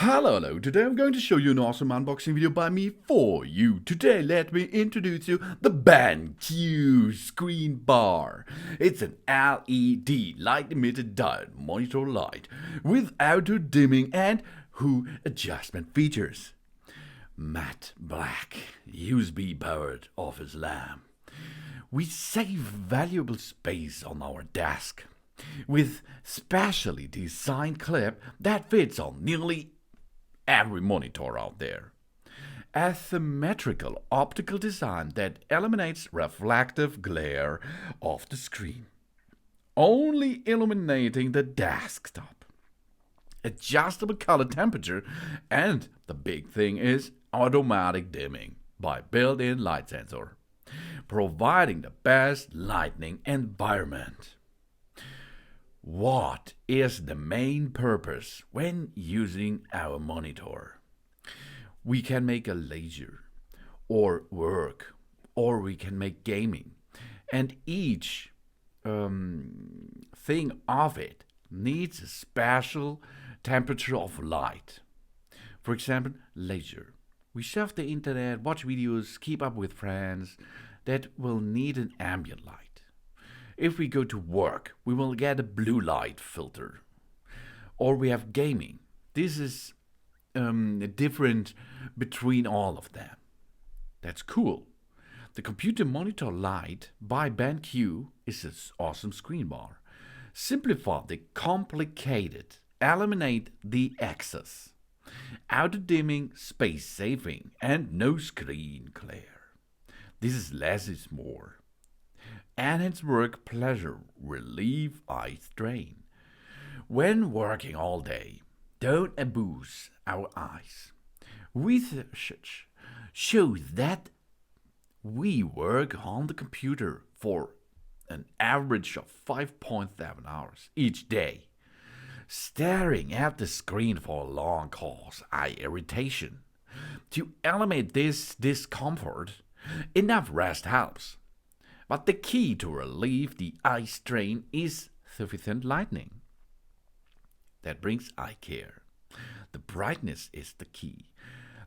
Hello, today I'm going to show you an awesome unboxing video by me for you. Today let me introduce you the BenQ ScreenBar. It's an LED light-emitted diode monitor light with auto-dimming and hue adjustment features. Matte black USB powered office lamp. We save valuable space on our desk with specially designed clip that fits on nearly every monitor out there. Asymmetrical optical design that eliminates reflective glare off the screen, only illuminating the desktop. Adjustable color temperature, and the big thing is automatic dimming by built-in light sensor, providing the best lighting environment. What is the main purpose when using our monitor? We can make a leisure or work, or we can make gaming, and each thing of it needs a special temperature of light. For example, leisure. We surf the internet, watch videos, keep up with friends. That will need an ambient light. If we go to work, we will get a blue light filter. Or we have gaming. This is different between all of them. That's cool. The computer monitor light by BenQ is an awesome screen bar. Simplify the complicated, eliminate the excess, auto-dimming, space-saving, and no screen glare. This is less is more. Enhance work pleasure, relieve eye strain. When working all day, don't abuse our eyes. Research shows that we work on the computer for an average of 5.7 hours each day. Staring at the screen for long causes eye irritation. To eliminate this discomfort, enough rest helps. But the key to relieve the eye strain is sufficient lighting. That brings eye care. The brightness is the key.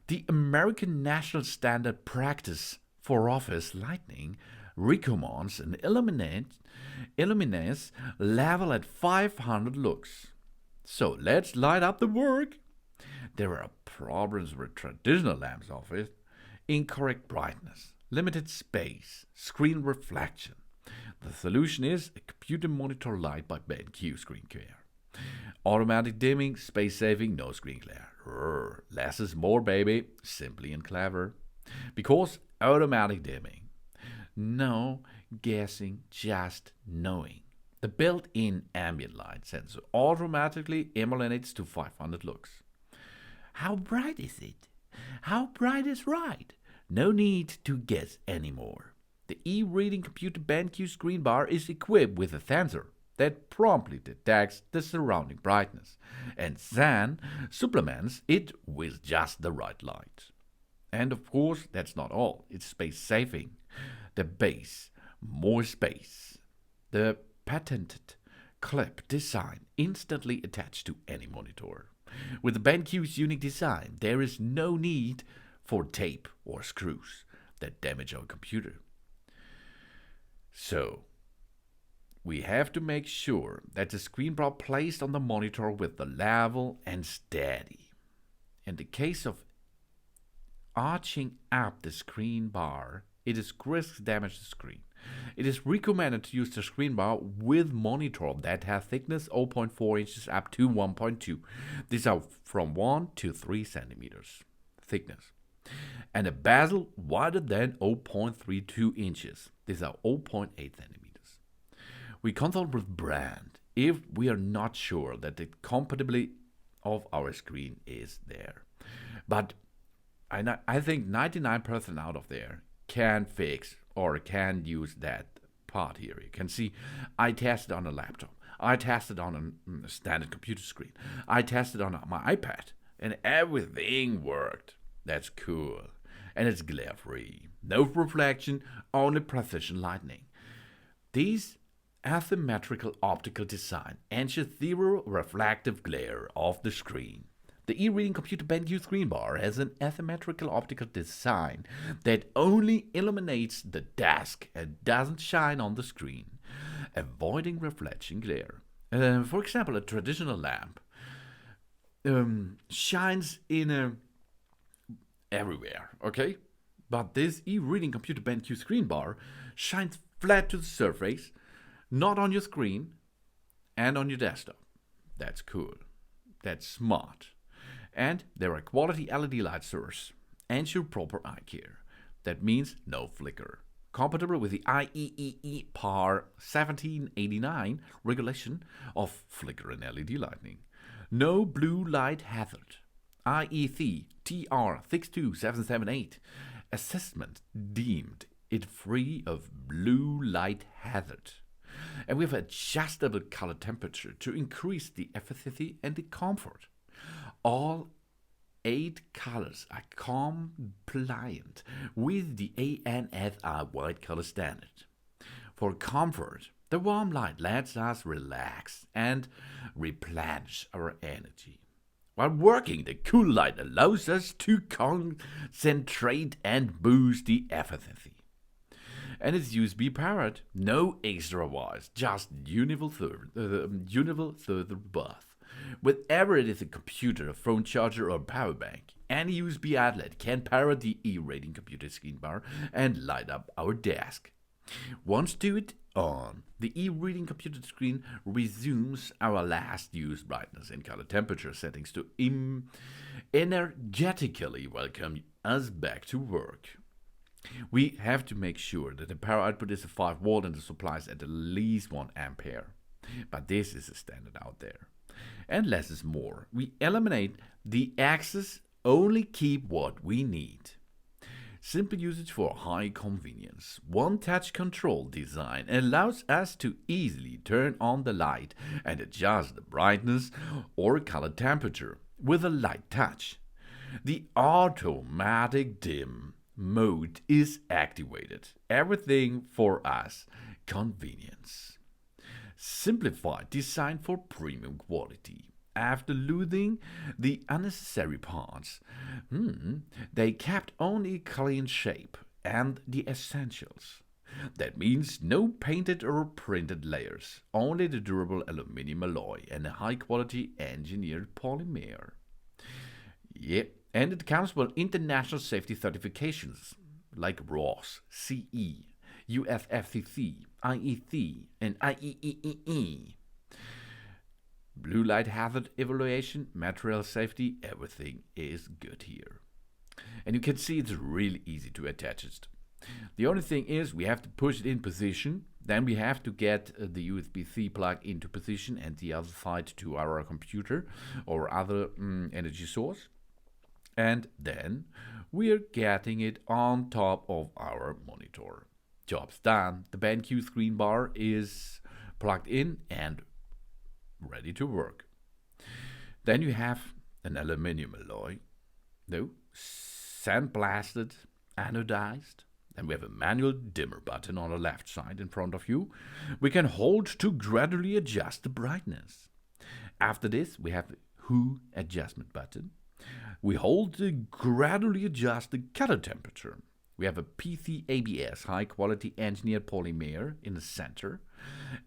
The American National Standard Practice for Office Lighting recommends an illuminance level at 500 lux. So let's light up the work. There are problems with traditional lamps of it. Incorrect brightness, limited space, screen reflection. The solution is a computer monitor light by BenQ ScreenBar. Automatic dimming, space saving, no screen glare. Less is more, baby. Simply and clever. Because automatic dimming. No guessing, just knowing. The built-in ambient light sensor automatically illuminates to 500 lux. How bright is it? How bright is right? No need to guess anymore. The e-reading computer BenQ ScreenBar is equipped with a sensor that promptly detects the surrounding brightness and then supplements it with just the right light. And of course, that's not all. It's space saving. The base, more space. The patented clip design instantly attached to any monitor. With the BenQ's unique design, there is no need for tape or screws that damage our computer. So, we have to make sure that the screen bar placed on the monitor with the level and steady. In the case of arching up the screen bar, it is risks damage the screen. It is recommended to use the screen bar with monitor that has thickness 0.4 inches up to 1.2. These are from 1 to 3 centimeters thickness. And a bezel wider than 0.32 inches. These are 0.8 centimeters. We consult with brand if we are not sure that the compatibility of our screen is there. But I think 99% out of there can fix or can use that part here. You can see I tested on a laptop. I tested on a standard computer screen. I tested on my iPad and everything worked. That's cool. And it's glare free. No reflection, only precision lighting. These asymmetrical optical design ensures zero reflective glare off the screen. The e-reading Computer BenQ ScreenBar has an asymmetrical optical design that only illuminates the desk and doesn't shine on the screen, avoiding reflection glare. For example, a traditional lamp shines in everywhere, okay? But this e-reading Computer BenQ ScreenBar shines flat to the surface, not on your screen, and on your desktop. That's cool. That's smart. And there are quality LED light source. Ensure proper eye care. That means no flicker. Compatible with the IEEE Par 1789 regulation of flicker and LED lighting. No blue light hazard. IEC TR 62778 assessment deemed it free of blue light hazard. And we have adjustable color temperature to increase the efficiency and the comfort. All 8 colors are compliant with the ANSI white color standard. For comfort, the warm light lets us relax and replenish our energy. While working, the cool light allows us to concentrate and boost the efficiency. And it's USB powered, no extra wires, just universal bus. Whether it is a computer, a phone charger, or a power bank, any USB outlet can power the e-reading Computer ScreenBar and light up our desk. Once to it on, the e-reading computer screen resumes our last used brightness and color temperature settings to energetically welcome us back to work. We have to make sure that the power output is a 5 volt and the supply is at least 1 ampere. But this is a standard out there. And less is more. We eliminate the excess, only keep what we need. Simple usage for high convenience. One-touch control design allows us to easily turn on the light and adjust the brightness or color temperature with a light touch. The automatic dim mode is activated. Everything for us. Convenience. Simplified design for premium quality. After losing the unnecessary parts, they kept only clean shape and the essentials. That means no painted or printed layers, only the durable aluminum alloy and a high-quality engineered polymer. Yep, and it comes with international safety certifications like RoHS, CE, USFCC, IEC, and IEEE. Blue light hazard evaluation, material safety, everything is good here. And you can see it's really easy to attach it. The only thing is we have to push it in position, then we have to get the USB-C plug into position and the other side to our computer or other energy source. And then we're getting it on top of our monitor. Job's done. The BenQ ScreenBar is plugged in and ready to work. Then you have an aluminum alloy, sandblasted, anodized. Then we have a manual dimmer button on the left side in front of you. We can hold to gradually adjust the brightness. After this, we have the Hue Adjustment button. We hold to gradually adjust the color temperature. We have a PC-ABS high-quality engineered polymer in the center.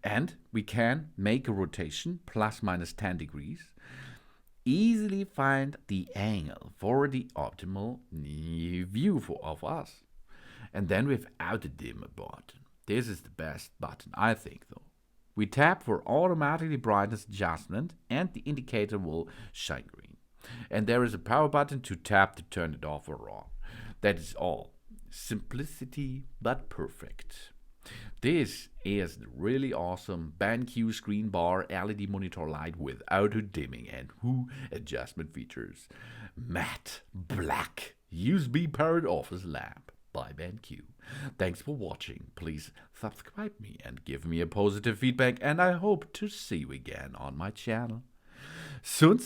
And we can make a rotation plus minus 10 degrees. Easily find the angle for the optimal view of us. And then we have Auto-Dimmer button. This is the best button, I think, though. We tap for automatically brightness adjustment and the indicator will shine green. And there is a power button to tap to turn it off or on. That is all. Simplicity but perfect. This is the really awesome BenQ ScreenBar LED monitor light with auto-dimming and hue adjustment features. Matte black USB powered office lamp by BenQ. Thanks for watching. Please subscribe me and give me a positive feedback, and I hope to see you again on my channel. Soon.